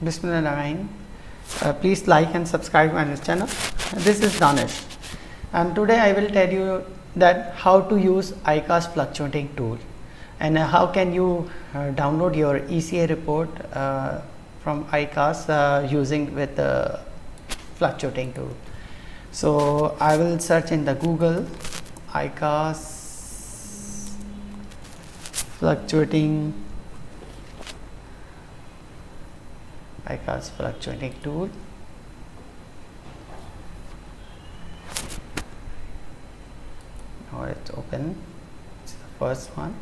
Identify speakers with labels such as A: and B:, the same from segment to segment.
A: Bismillahirrahmanirrahim. Please like and subscribe my channel. This is Danish, and today I will tell you that how to use Iqas fluctuating tool and how can you download your ECA report from Iqas using with the fluctuating tool. So I will search in the Google Iqas fluctuating tool. Now it's open. It's the first one.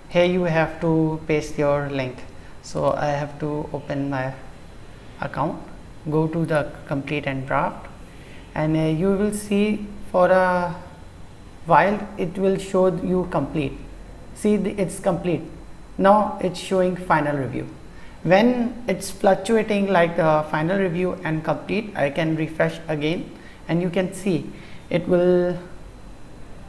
A: Here you have to paste your link. So I have to open my account, go to the complete and draft, and you will see for a while it will show you complete. See, it's complete. Now it's showing final review. When it's fluctuating like the final review and complete, I can refresh again and you can see it will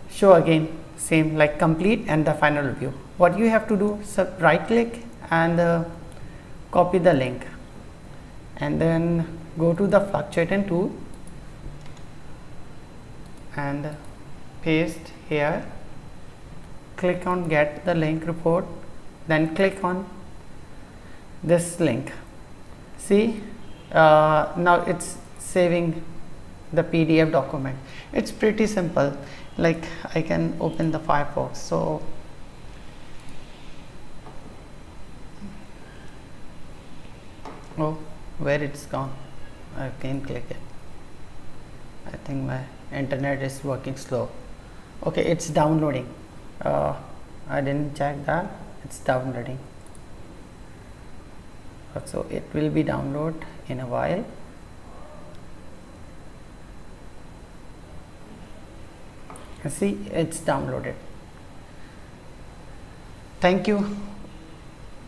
A: show again same like complete and the final review. What you have to do, right click and copy the link and then go to the fluctuating tool and paste here, click on get the link report, then click on this link. See, now it's saving the PDF document. It's pretty simple. Like I can open the Firefox. So where it's gone, I can click it. I think my internet is working slow. Okay, it's downloading. I didn't check that. It's downloading. So it will be download in a while. See, it's downloaded. Thank you.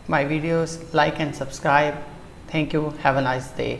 A: My videos, like and subscribe. Thank you. Have a nice day.